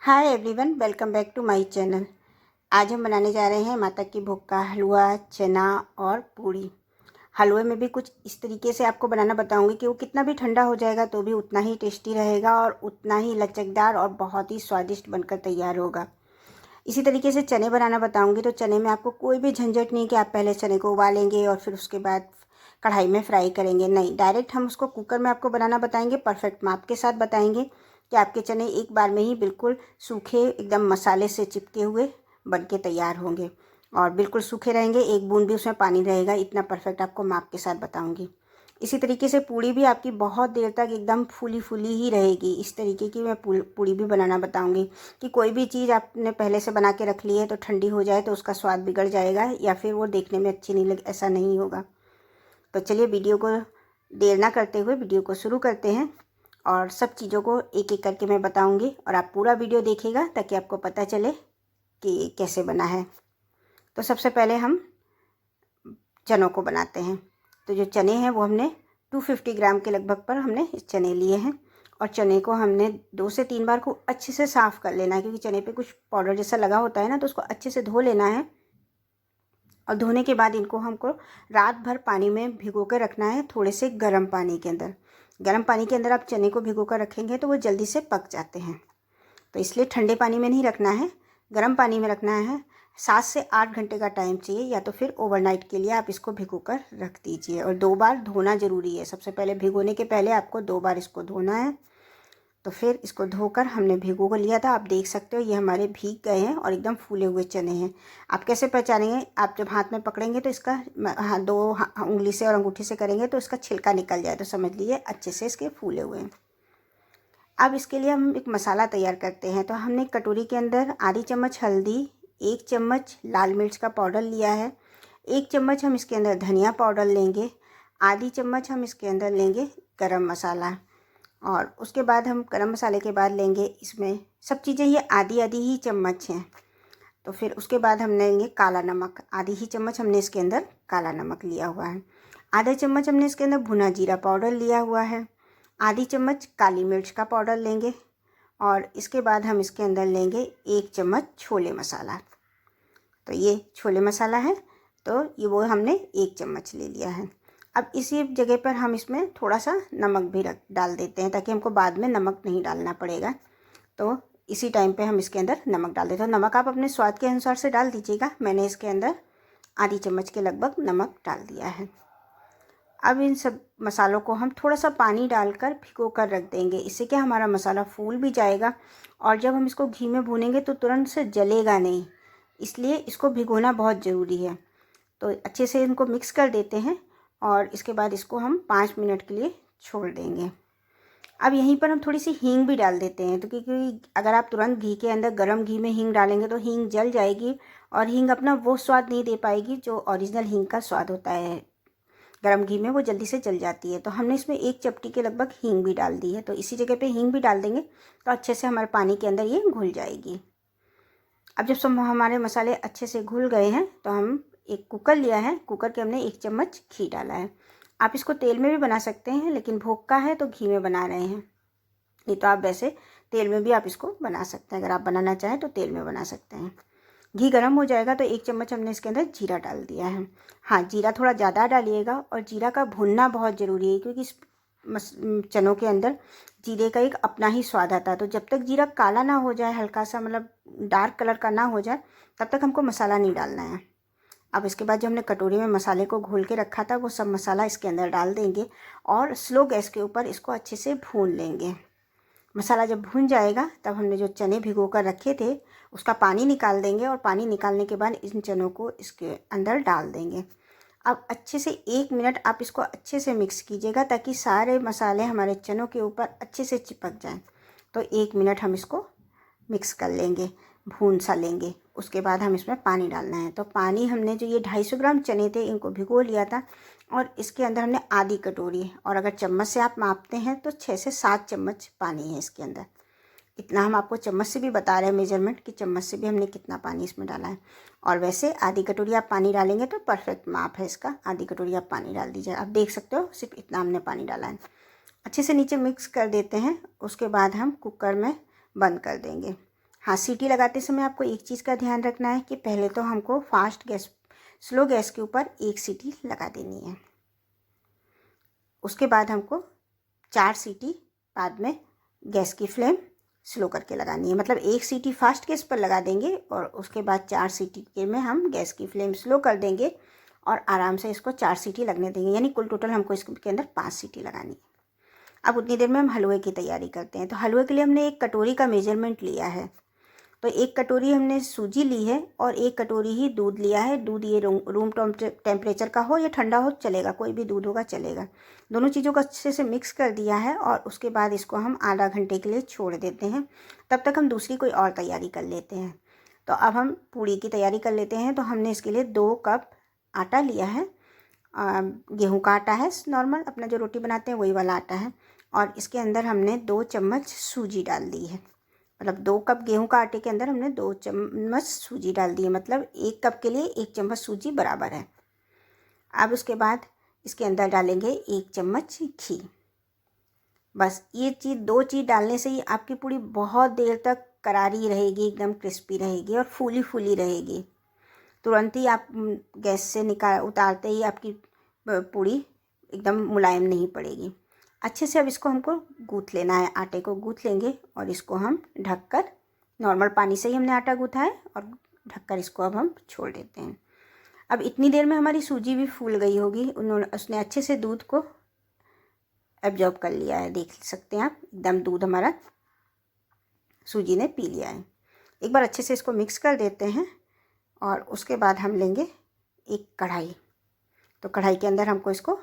Hi everyone, welcome back to my channel. आज हम बनाने जा रहे हैं माता की भोग का हलवा, चना और पूड़ी। हलवे में भी कुछ इस तरीके से आपको बनाना बताऊंगी कि वो कितना भी ठंडा हो जाएगा तो भी उतना ही टेस्टी रहेगा और उतना ही लचकदार और बहुत ही स्वादिष्ट बनकर तैयार होगा। इसी तरीके से चने बनाना बताऊंगी। तो चने में आपको कोई भी झंझट नहीं कि आप पहले चने को उबालेंगे और फिर उसके बाद कढ़ाई में फ्राई करेंगे। नहीं, डायरेक्ट हम उसको कुकर में आपको बनाना बताएंगे, परफेक्ट माप के साथ बताएंगे कि आपके चने एक बार में ही बिल्कुल सूखे, एकदम मसाले से चिपके हुए बन के तैयार होंगे और बिल्कुल सूखे रहेंगे, एक बूंद भी उसमें पानी रहेगा। इतना परफेक्ट आपको माप के साथ बताऊंगी। इसी तरीके से पूड़ी भी आपकी बहुत देर तक एकदम फूली फूली ही रहेगी। इस तरीके की मैं पूड़ी भी बनाना बताऊंगी कि कोई भी चीज़ आपने पहले से बना के रख ली है तो ठंडी हो जाए तो उसका स्वाद बिगड़ जाएगा या फिर वो देखने में अच्छी नहीं लगे, ऐसा नहीं होगा। तो चलिए वीडियो को देर ना करते हुए वीडियो को शुरू करते हैं और सब चीज़ों को एक एक करके मैं बताऊंगी और आप पूरा वीडियो देखिएगा ताकि आपको पता चले कि कैसे बना है। तो सबसे पहले हम चनों को बनाते हैं। तो जो चने हैं वो हमने 250 ग्राम के लगभग पर हमने चने लिए हैं और चने को हमने 2 से 3 बार को अच्छे से साफ़ कर लेना है, क्योंकि चने पे कुछ पाउडर जैसा लगा होता है ना, तो उसको अच्छे से धो लेना है। और धोने के बाद इनको हमको रात भर पानी में भिगो कर रखना है, थोड़े से गर्म पानी के अंदर। गर्म पानी के अंदर आप चने को भिगो कर रखेंगे तो वो जल्दी से पक जाते हैं। तो इसलिए ठंडे पानी में नहीं रखना है, गर्म पानी में रखना है। 7 से 8 घंटे का टाइम चाहिए, या तो फिर ओवरनाइट के लिए आप इसको भिगो कर रख दीजिए। और 2 बार धोना ज़रूरी है। सबसे पहले भिगोने के पहले आपको 2 बार इसको धोना है। तो फिर इसको धोकर हमने भिगो को लिया था। आप देख सकते हो ये हमारे भीग गए हैं और एकदम फूले हुए चने हैं। आप कैसे पहचानेंगे? आप जब हाथ में पकड़ेंगे तो इसका दो उंगली से और अंगूठी से करेंगे तो इसका छिलका निकल जाए, तो समझ लीजिए अच्छे से इसके फूले हुए हैं। अब इसके लिए हम एक मसाला तैयार करते हैं। तो हमने कटोरी के अंदर आधी चम्मच हल्दी, 1 चम्मच लाल मिर्च का पाउडर लिया है, 1 चम्मच हम इसके अंदर धनिया पाउडर लेंगे, आधी चम्मच हम इसके अंदर लेंगे गरम मसाला, और उसके बाद हम गरम मसाले के बाद लेंगे इसमें सब चीज़ें, ये आधी आधी ही चम्मच हैं। तो फिर उसके बाद हम लेंगे काला नमक, आधी ही चम्मच हमने इसके अंदर काला नमक लिया हुआ है। आधा चम्मच हमने इसके अंदर भुना जीरा पाउडर लिया हुआ है। आधी चम्मच काली मिर्च का पाउडर लेंगे और इसके बाद हम इसके अंदर लेंगे 1 चम्मच छोले मसाला। तो ये छोले मसाला है, तो ये वो हमने 1 चम्मच ले लिया है। अब इसी जगह पर हम इसमें थोड़ा सा नमक भी डाल देते हैं ताकि हमको बाद में नमक नहीं डालना पड़ेगा। तो इसी टाइम पे हम इसके अंदर नमक डाल देते हैं। नमक आप अपने स्वाद के अनुसार से डाल दीजिएगा। मैंने इसके अंदर आधी चम्मच के लगभग नमक डाल दिया है। अब इन सब मसालों को हम थोड़ा सा पानी डालकर भिगो कर रख देंगे। इससे क्या हमारा मसाला फूल भी जाएगा और जब हम इसको घी में भूनेंगे तो तुरंत से जलेगा नहीं, इसलिए इसको भिगोना बहुत ज़रूरी है। तो अच्छे से इनको मिक्स कर देते हैं और इसके बाद इसको हम 5 मिनट के लिए छोड़ देंगे। अब यहीं पर हम थोड़ी सी हींग भी डाल देते हैं, तो क्योंकि अगर आप तुरंत घी के अंदर गर्म घी में हींग डालेंगे तो हींग जल जाएगी और हींग अपना वो स्वाद नहीं दे पाएगी जो ओरिजिनल हींग का स्वाद होता है। गर्म घी में वो जल्दी से जल जाती है। तो हमने इसमें 1 चपटी के लगभग हींग भी डाल दी है। तो इसी जगह पे हींग भी डाल देंगे तो अच्छे से हमारे पानी के अंदर ये घुल जाएगी। अब जब सब हमारे मसाले अच्छे से घुल गए हैं तो हम एक कुकर लिया है, कुकर के हमने 1 चम्मच घी डाला है। आप इसको तेल में भी बना सकते हैं, लेकिन भोग का है तो घी में बना रहे हैं। नहीं तो आप वैसे तेल में भी आप इसको बना सकते हैं। अगर आप बनाना चाहें तो तेल में बना सकते हैं। घी गर्म हो जाएगा तो 1 चम्मच हमने इसके अंदर जीरा डाल दिया है। हाँ, जीरा थोड़ा ज़्यादा डालिएगा और जीरा का भुनना बहुत ज़रूरी है, क्योंकि इस चनों के अंदर जीरे का एक अपना ही स्वाद आता है। तो जब तक जीरा काला ना हो जाए, हल्का सा मतलब डार्क कलर का ना हो जाए, तब तक हमको मसाला नहीं डालना है। अब इसके बाद जो हमने कटोरी में मसाले को घोल के रखा था वो सब मसाला इसके अंदर डाल देंगे और स्लो गैस के ऊपर इसको अच्छे से भून लेंगे। मसाला जब भून जाएगा तब हमने जो चने भिगो कर रखे थे उसका पानी निकाल देंगे और पानी निकालने के बाद इन चनों को इसके अंदर डाल देंगे। अब अच्छे से 1 मिनट आप इसको अच्छे से मिक्स कीजिएगा ताकि सारे मसाले हमारे चनों के ऊपर अच्छे से चिपक जाएं। तो 1 मिनट हम इसको मिक्स कर लेंगे, भून सा लेंगे। उसके बाद हम इसमें पानी डालना है। तो पानी हमने जो ये 250 ग्राम चने थे इनको भिगो लिया था और इसके अंदर हमने आधी कटोरी, और अगर चम्मच से आप मापते हैं तो 6 से 7 चम्मच पानी है इसके अंदर। इतना हम आपको चम्मच से भी बता रहे हैं मेजरमेंट कि चम्मच से भी हमने कितना पानी इसमें डाला है। और वैसे आधी कटोरी आप पानी डालेंगे तो परफेक्ट माप है इसका। आधी कटोरी आप पानी डाल दीजिए। आप देख सकते हो सिर्फ इतना हमने पानी डाला है। अच्छे से नीचे मिक्स कर देते हैं। उसके बाद हम कुकर में बंद कर देंगे। हाँ, सीटी लगाते समय आपको एक चीज़ का ध्यान रखना है कि पहले तो हमको स्लो गैस के ऊपर एक सीटी लगा देनी है। उसके बाद हमको 4 सीटी बाद में गैस की फ्लेम स्लो करके लगानी है। मतलब एक सीटी फास्ट गैस पर लगा देंगे और उसके बाद 4 सीटी के में हम गैस की फ्लेम स्लो कर देंगे और आराम से इसको 4 सीटी लगने देंगे। यानी कुल टोटल हमको इसके अंदर 5 सीटी लगानी है। अब उतनी देर में हम हलवे की तैयारी करते हैं। तो हलवे के लिए हमने एक कटोरी का मेजरमेंट लिया है। तो एक कटोरी हमने सूजी ली है और एक कटोरी ही दूध लिया है। दूध ये रूम टेम्परेचर का हो या ठंडा हो चलेगा, कोई भी दूध होगा चलेगा। दोनों चीज़ों को अच्छे से मिक्स कर दिया है और उसके बाद इसको हम आधा घंटे के लिए छोड़ देते हैं। तब तक हम दूसरी कोई और तैयारी कर लेते हैं। तो अब हम पूड़ी की तैयारी कर लेते हैं। तो हमने इसके लिए 2 कप आटा लिया है। गेहूँ का आटा है, नॉर्मल अपना जो रोटी बनाते हैं वही वाला आटा है। और इसके अंदर हमने 2 चम्मच सूजी डाल दी है। मतलब 2 कप गेहूं का आटे के अंदर हमने 2 चम्मच सूजी डाल दी है। मतलब 1 कप के लिए 1 चम्मच सूजी बराबर है। अब उसके बाद इसके अंदर डालेंगे 1 चम्मच घी। बस ये 2 चीज़ डालने से ही आपकी पूड़ी बहुत देर तक करारी रहेगी, एकदम क्रिस्पी रहेगी और फूली फूली रहेगी। तुरंत ही आप गैस से उतारते ही आपकी पूड़ी एकदम मुलायम नहीं पड़ेगी। अच्छे से अब इसको हमको गूँथ लेना है। आटे को गूँथ लेंगे और इसको हम ढककर, नॉर्मल पानी से ही हमने आटा गूँथा है और ढककर इसको अब हम छोड़ देते हैं। अब इतनी देर में हमारी सूजी भी फूल गई होगी। उसने अच्छे से दूध को एब्जॉर्ब कर लिया है। देख सकते हैं आप, एकदम दूध हमारा सूजी ने पी लिया है। एक बार अच्छे से इसको मिक्स कर देते हैं और उसके बाद हम लेंगे एक कढ़ाई। तो कढ़ाई के अंदर हमको इसको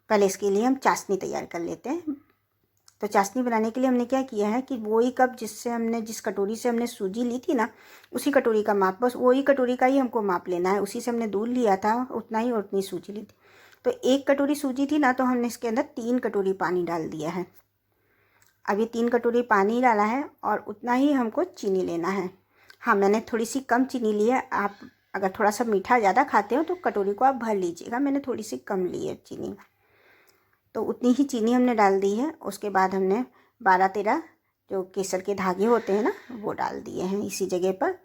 पहले इसके लिए हम चाशनी तैयार कर लेते हैं। तो चाशनी बनाने के लिए हमने क्या किया है कि वही कप जिस कटोरी से हमने सूजी ली थी ना, उसी कटोरी का माप, बस वही कटोरी का ही हमको माप लेना है। उसी से हमने दूध लिया था, उतना ही और उतनी सूजी ली थी। तो 1 कटोरी सूजी थी ना, तो हमने इसके अंदर 3 कटोरी पानी डाल दिया है। अब ये 3 कटोरी पानी डाला है और उतना ही हमको चीनी लेना है। हाँ, मैंने थोड़ी सी कम चीनी ली है। आप अगर थोड़ा सा मीठा ज़्यादा खाते हो तो कटोरी को आप भर लीजिएगा। मैंने थोड़ी सी कम ली है चीनी। तो उतनी ही चीनी हमने डाल दी है। उसके बाद हमने 12-13 जो केसर के धागे होते हैं ना, वो डाल दिए हैं इसी जगह पर।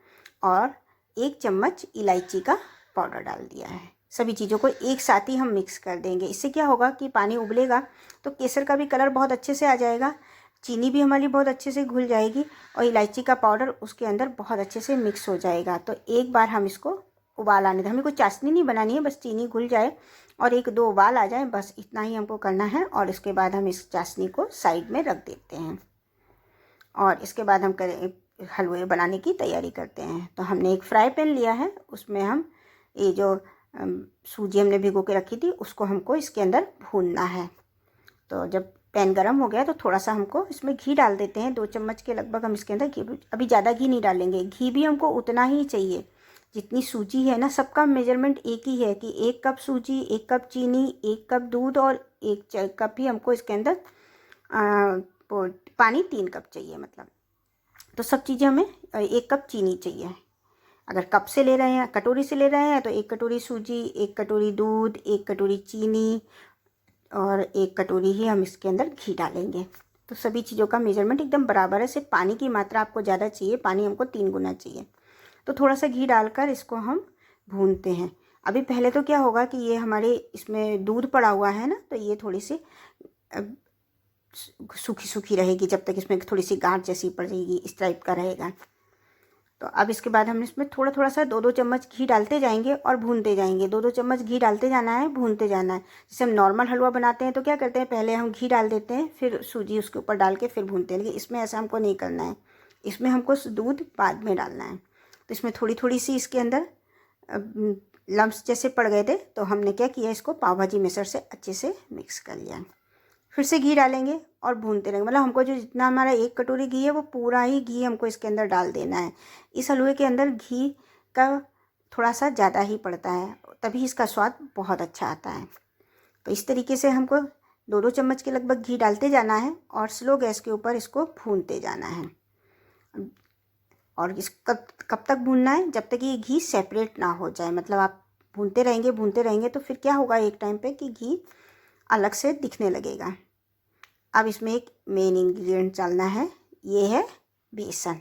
और 1 चम्मच इलायची का पाउडर डाल दिया है। सभी चीज़ों को एक साथ ही हम मिक्स कर देंगे। इससे क्या होगा कि पानी उबलेगा तो केसर का भी कलर बहुत अच्छे से आ जाएगा, चीनी भी हमारी बहुत अच्छे से घुल जाएगी और इलायची का पाउडर उसके अंदर बहुत अच्छे से मिक्स हो जाएगा। तो एक बार हम इसको उबाल आने दें। हमें कोई चाशनी नहीं बनानी है, बस चीनी घुल जाए और 1-2 उबाल आ जाए, बस इतना ही हमको करना है। और इसके बाद हम इस चाशनी को साइड में रख देते हैं और इसके बाद हम हलवे बनाने की तैयारी करते हैं। तो हमने एक फ्राई पैन लिया है, उसमें हम ये जो सूजी हमने भिगो के रखी थी उसको हमको इसके अंदर भूनना है। तो जब पैन गरम हो गया तो थोड़ा सा हमको इसमें घी डाल देते हैं। 2 चम्मच के लगभग हम इसके अंदर घी, अभी ज़्यादा घी नहीं डालेंगे। घी भी हमको उतना ही चाहिए जितनी सूजी है ना। सबका मेजरमेंट एक ही है कि 1 कप सूजी, 1 कप चीनी, 1 कप दूध और 1 कप ही हमको इसके अंदर पानी 3 कप चाहिए। मतलब तो सब चीज़ें हमें 1 कप चीनी चाहिए। अगर कप से ले रहे हैं, कटोरी से ले रहे हैं तो 1 कटोरी सूजी, 1 कटोरी दूध, 1 कटोरी चीनी और 1 कटोरी ही हम इसके अंदर घी डालेंगे। तो सभी चीज़ों का मेजरमेंट एकदम बराबर है। सिर्फ पानी की मात्रा आपको ज़्यादा चाहिए, पानी हमको 3 गुना चाहिए। तो थोड़ा सा घी डालकर इसको हम भूनते हैं। अभी पहले तो क्या होगा कि ये हमारे इसमें दूध पड़ा हुआ है ना, तो ये थोड़ी सी सूखी सूखी रहेगी जब तक इसमें थोड़ी सी गांठ जैसी पड़ेगी, इस टाइप का रहेगा। तो अब इसके बाद हम इसमें थोड़ा थोड़ा सा 2-2 चम्मच घी डालते जाएंगे और भूनते जाएंगे। 2-2 चम्मच घी डालते जाना है, भूनते जाना है। जैसे हम नॉर्मल हलवा बनाते हैं तो क्या करते हैं, पहले हम घी डाल देते हैं, फिर सूजी उसके ऊपर डाल के फिर भूनते हैं। लेकिन इसमें ऐसा हमको नहीं करना है, इसमें हमको दूध बाद में डालना है। तो इसमें थोड़ी थोड़ी सी इसके अंदर लम्स जैसे पड़ गए थे, तो हमने क्या किया, इसको पाव भाजी मिक्सर से अच्छे से मिक्स कर लिया। फिर से घी डालेंगे और भूनते रहेंगे। मतलब हमको जो जितना हमारा 1 कटोरी घी है वो पूरा ही घी हमको इसके अंदर डाल देना है। इस हलवे के अंदर घी का थोड़ा सा ज़्यादा ही पड़ता है, तभी इसका स्वाद बहुत अच्छा आता है। तो इस तरीके से हमको 2-2 चम्मच के लगभग घी डालते जाना है और स्लो गैस के ऊपर इसको भूनते जाना है। और इस कब तक भूनना है, जब तक ये घी सेपरेट ना हो जाए। मतलब आप भूनते रहेंगे तो फिर क्या होगा, एक टाइम पे कि घी अलग से दिखने लगेगा। अब इसमें एक मेन इंग्रेडिएंट डालना है, ये है बेसन।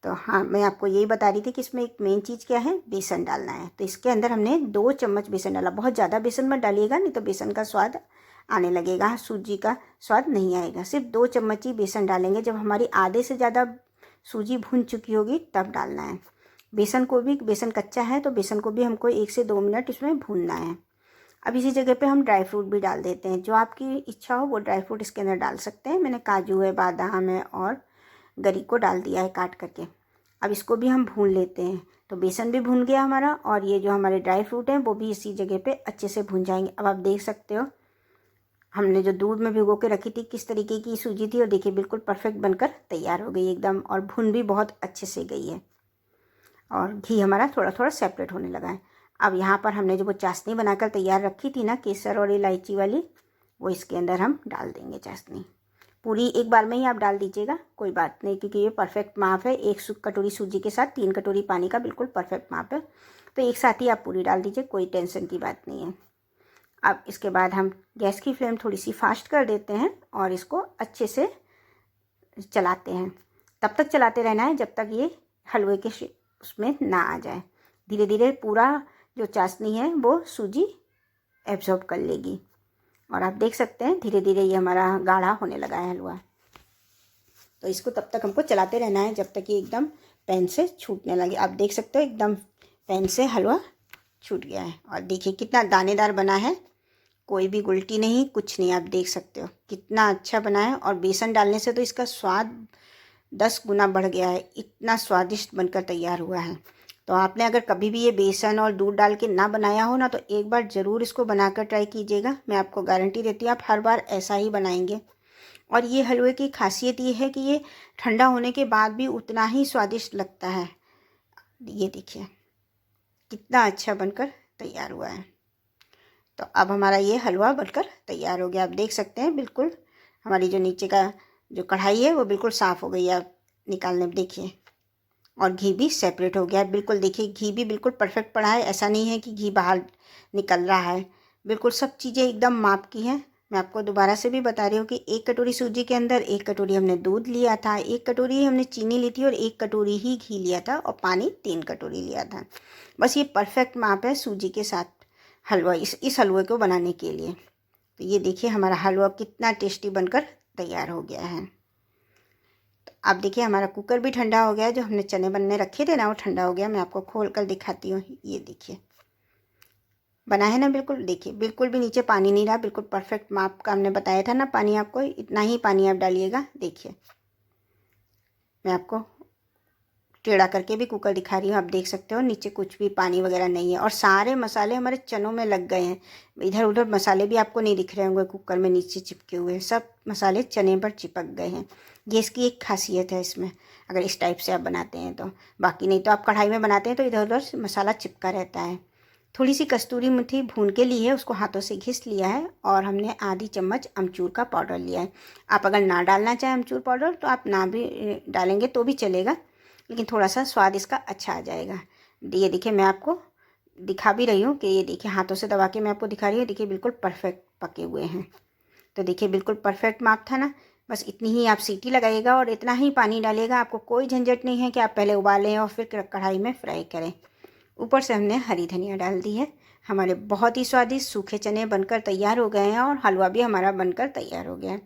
तो हाँ, मैं आपको यही बता रही थी कि इसमें एक मेन चीज़ क्या है, बेसन डालना है। तो इसके अंदर हमने 2 चम्मच बेसन डाला। बहुत ज़्यादा बेसन मत डालिएगा, नहीं तो बेसन का स्वाद आने लगेगा, सूजी का स्वाद नहीं आएगा। सिर्फ 2 चम्मच ही बेसन डालेंगे। जब हमारी आधे से ज़्यादा सूजी भून चुकी होगी तब डालना है। बेसन को भी, बेसन कच्चा है तो बेसन को भी हमको 1 से 2 मिनट इसमें भूनना है। अब इसी जगह पे हम ड्राई फ्रूट भी डाल देते हैं। जो आपकी इच्छा हो वो ड्राई फ्रूट इसके अंदर डाल सकते हैं। मैंने काजू है, बादाम है और गरी को डाल दिया है काट करके। अब इसको भी हम भून लेते हैं। तो बेसन भी भून गया हमारा और ये जो हमारे ड्राई फ्रूट हैं वो भी इसी जगह पे अच्छे से भून जाएंगे। अब आप देख सकते हो हमने जो दूध में भिगो के रखी थी किस तरीके की सूजी थी, और देखिए बिल्कुल परफेक्ट बनकर तैयार हो गई एकदम, और भुन भी बहुत अच्छे से गई है और घी हमारा थोड़ा थोड़ा सेपरेट होने लगा है। अब यहाँ पर हमने जो वो चाशनी बनाकर तैयार रखी थी ना, केसर और इलायची वाली, वो इसके अंदर हम डाल देंगे। चाशनी पूरी एक बार में ही आप डाल दीजिएगा, कोई बात नहीं, क्योंकि ये परफेक्ट माप है। 1 कटोरी सूजी के साथ 3 कटोरी पानी का बिल्कुल परफेक्ट माप है। तो एक साथ ही आप पूरी डाल दीजिए, कोई टेंशन की बात नहीं है। अब इसके बाद हम गैस की फ्लेम थोड़ी सी फास्ट कर देते हैं और इसको अच्छे से चलाते हैं। तब तक चलाते रहना है जब तक ये हलवे के उसमें ना आ जाए। धीरे धीरे पूरा जो चाशनी है वो सूजी एब्जॉर्ब कर लेगी और आप देख सकते हैं धीरे धीरे ये हमारा गाढ़ा होने लगा है हलवा। तो इसको तब तक हमको चलाते रहना है जब तक ये एकदम पैन से छूटने लगे। आप देख सकते हो एकदम पैन से हलवा छूट गया है और देखिए कितना दानेदार बना है, कोई भी गुलटी नहीं, कुछ नहीं। आप देख सकते हो कितना अच्छा बना है और बेसन डालने से तो इसका स्वाद 10 गुना बढ़ गया है। इतना स्वादिष्ट बनकर तैयार हुआ है। तो आपने अगर कभी भी ये बेसन और दूध डाल के ना बनाया हो ना, तो एक बार ज़रूर इसको बनाकर ट्राई कीजिएगा। मैं आपको गारंटी देती हूँ आप हर बार ऐसा ही बनाएंगे। और ये हलवे की खासियत ये है कि ये ठंडा होने के बाद भी उतना ही स्वादिष्ट लगता है। ये देखिए कितना अच्छा बनकर तैयार हुआ है। तो अब हमारा ये हलवा बनकर तैयार हो गया। आप देख सकते हैं बिल्कुल हमारी जो नीचे का जो कढ़ाई है वो बिल्कुल साफ़ हो गई है। आप निकालने में देखिए, और घी भी सेपरेट हो गया है बिल्कुल। देखिए घी भी बिल्कुल परफेक्ट पड़ा है, ऐसा नहीं है कि घी बाहर निकल रहा है। बिल्कुल सब चीज़ें एकदम माप की हैं। मैं आपको दोबारा से भी बता रही हूँ कि 1 कटोरी सूजी के अंदर 1 कटोरी हमने दूध लिया था, 1 कटोरी हमने चीनी ली थी और 1 कटोरी ही घी लिया था और पानी 3 कटोरी लिया था। बस ये परफेक्ट माप है सूजी के साथ हलवा, इस हलवे को बनाने के लिए। तो ये देखिए हमारा हलवा कितना टेस्टी बनकर तैयार हो गया है। तो आप देखिए हमारा कुकर भी ठंडा हो गया है। जो हमने चने बनने रखे थे ना वो ठंडा हो गया। मैं आपको खोल कर दिखाती हूँ। ये देखिए बना है ना बिल्कुल। देखिए बिल्कुल भी नीचे पानी नहीं रहा, बिल्कुल परफेक्ट माप का हमने बताया था ना पानी आपको, इतना ही पानी आप डालिएगा। देखिए मैं आपको टेढ़ा करके भी कुकर दिखा रही हूँ। आप देख सकते हो नीचे कुछ भी पानी वगैरह नहीं है और सारे मसाले हमारे चनों में लग गए हैं। इधर उधर मसाले भी आपको नहीं दिख रहे होंगे कुकर में नीचे चिपके हुए, सब मसाले चने पर चिपक गए हैं। ये इसकी एक खासियत है इसमें, अगर इस टाइप से आप बनाते हैं तो। बाकी नहीं तो आप कढ़ाई में बनाते हैं तो इधर उधर मसाला चिपका रहता है। थोड़ी सी कस्तूरी मेथी भून के ली है, उसको हाथों से घिस लिया है और हमने आधी चम्मच अमचूर का पाउडर लिया है। आप अगर ना डालना चाहें अमचूर पाउडर तो आप ना भी डालेंगे तो भी चलेगा, लेकिन थोड़ा सा स्वाद इसका अच्छा आ जाएगा। ये देखिए मैं आपको दिखा भी रही हूँ कि ये देखिए हाथों से दबा के मैं आपको दिखा रही हूँ। देखिए बिल्कुल परफेक्ट पके हुए हैं। तो देखिए बिल्कुल परफेक्ट माप था ना। बस इतनी ही आप सीटी लगाइएगा और इतना ही पानी डालिएगा। आपको कोई झंझट नहीं है कि आप पहले उबालें और फिर कढ़ाई में फ्राई करें। ऊपर से हमने हरी धनिया डाल दी है। हमारे बहुत ही स्वादिष्ट सूखे चने बनकर तैयार हो गए हैं और हलवा भी हमारा बनकर तैयार हो गया है।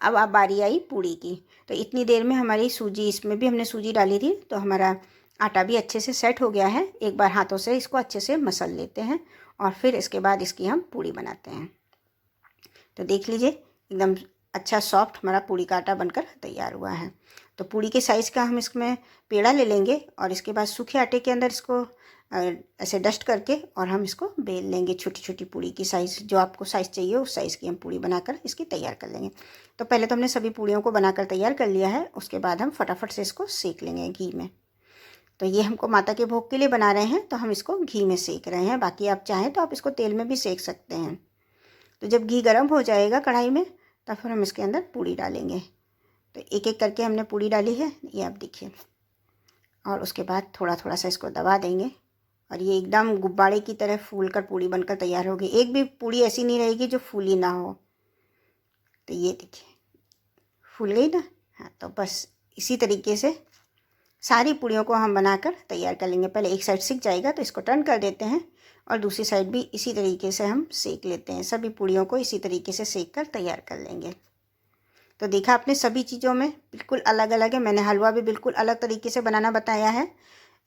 अब बारी आई पूड़ी की। तो इतनी देर में हमारी सूजी, इसमें भी हमने सूजी डाली थी तो हमारा आटा भी अच्छे से सेट हो गया है। एक बार हाथों से इसको अच्छे से मसल लेते हैं और फिर इसके बाद इसकी हम पूड़ी बनाते हैं। तो देख लीजिए एकदम अच्छा सॉफ्ट हमारा पूड़ी का आटा बनकर तैयार हुआ है। तो पूड़ी के साइज़ का हम इसमें पेड़ा ले लेंगे और इसके बाद सूखे आटे के अंदर इसको ऐसे डस्ट करके और हम इसको बेल लेंगे। छोटी छोटी पूड़ी की साइज़, जो आपको साइज़ चाहिए उस साइज़ की हम पूड़ी बनाकर इसकी तैयार कर लेंगे। तो पहले तो हमने सभी पूड़ियों को बनाकर तैयार कर लिया है, उसके बाद हम फटाफट से इसको सेक लेंगे घी में। तो ये हमको माता के भोग के लिए बना रहे हैं तो हम इसको घी में सेक रहे हैं। बाकी आप चाहें तो आप इसको तेल में भी सेक सकते हैं। तो जब घी गर्म हो जाएगा कढ़ाई में तब फिर हम इसके अंदर पूड़ी डालेंगे। तो एक एक करके हमने पूड़ी डाली है, ये आप देखिए, और उसके बाद थोड़ा थोड़ा सा इसको दबा देंगे और ये एकदम गुब्बारे की तरह फूल कर पूड़ी बनकर तैयार होगी। एक भी पूड़ी ऐसी नहीं रहेगी जो फूली ना हो। तो ये देखिए फूल गई ना। हाँ, तो बस इसी तरीके से सारी पूड़ियों को हम बनाकर तैयार कर लेंगे। पहले एक साइड सिक जाएगा तो इसको टर्न कर देते हैं और दूसरी साइड भी इसी तरीके से हम सेक लेते हैं। सभी पूड़ियों को इसी तरीके से सेक कर तैयार कर लेंगे। तो देखा आपने, सभी चीज़ों में बिल्कुल अलग अलग है। मैंने हलवा भी बिल्कुल अलग तरीके से बनाना बताया है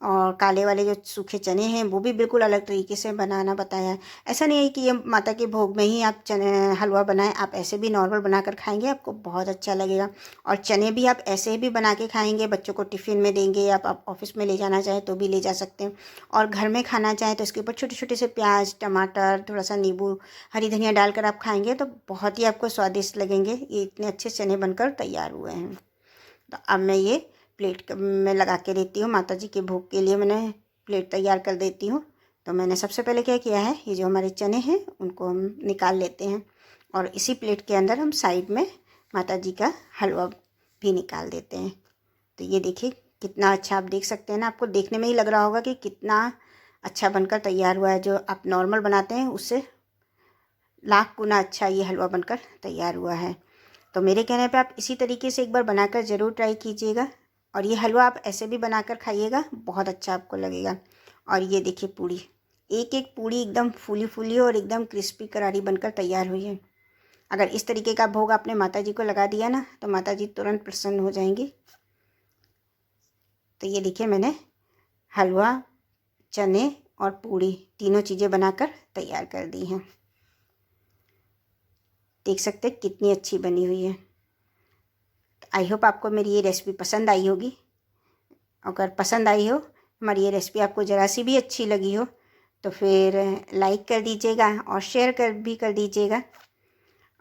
और काले वाले जो सूखे चने हैं वो भी बिल्कुल अलग तरीके से बनाना बताया है। ऐसा नहीं है कि ये माता के भोग में ही आप चने हलवा बनाएं, आप ऐसे भी नॉर्मल बनाकर खाएंगे, आपको बहुत अच्छा लगेगा। और चने भी आप ऐसे भी बना के खाएंगे, बच्चों को टिफ़िन में देंगे, आप ऑफिस में ले जाना चाहें तो भी ले जा सकते हैं। और घर में खाना चाहें तो इसके ऊपर छोटे छोटे से प्याज, टमाटर, थोड़ा सा नींबू, हरी धनिया डालकर आप खाएँगे तो बहुत ही आपको स्वादिष्ट लगेंगे। ये इतने अच्छे चने बनकर तैयार हुए हैं। तो अब मैं ये प्लेट में लगा के देती हूँ। माता जी के भोग के लिए मैंने प्लेट तैयार कर देती हूँ। तो मैंने सबसे पहले क्या किया है, ये जो हमारे चने हैं उनको हम निकाल लेते हैं और इसी प्लेट के अंदर हम साइड में माता जी का हलवा भी निकाल देते हैं। तो ये देखिए कितना अच्छा, आप देख सकते हैं ना, आपको देखने में ही लग रहा होगा कि कितना अच्छा बनकर तैयार हुआ है। जो आप नॉर्मल बनाते हैं उससे लाख गुना अच्छा ये हलवा बनकर तैयार हुआ है। तो मेरे कहने पे आप इसी तरीके से एक बार बनाकर ज़रूर ट्राई कीजिएगा और ये हलवा आप ऐसे भी बनाकर खाइएगा, बहुत अच्छा आपको लगेगा। और ये देखिए पूड़ी, एक एक पूड़ी एकदम फूली फूली और एकदम क्रिस्पी करारी बनकर तैयार हुई है। अगर इस तरीके का भोग आपने माता जी को लगा दिया ना तो माता जी तुरंत प्रसन्न हो जाएंगी। तो ये देखिए मैंने हलवा, चने और पूड़ी तीनों चीज़ें बनाकर तैयार कर दी हैं। देख सकते हैं कितनी अच्छी बनी हुई है। आई होप आपको मेरी ये रेसिपी पसंद आई होगी। अगर पसंद आई हो, हमारी ये रेसिपी आपको ज़रा सी भी अच्छी लगी हो तो फिर लाइक कर दीजिएगा और शेयर कर दीजिएगा।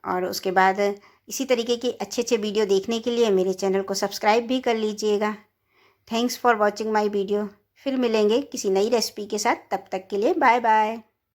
और उसके बाद इसी तरीके के अच्छे अच्छे वीडियो देखने के लिए मेरे चैनल को सब्सक्राइब भी कर लीजिएगा। Thanks for watching my video. फिर मिलेंगे किसी नई रेसिपी के साथ, तब तक के लिए बाय बाय।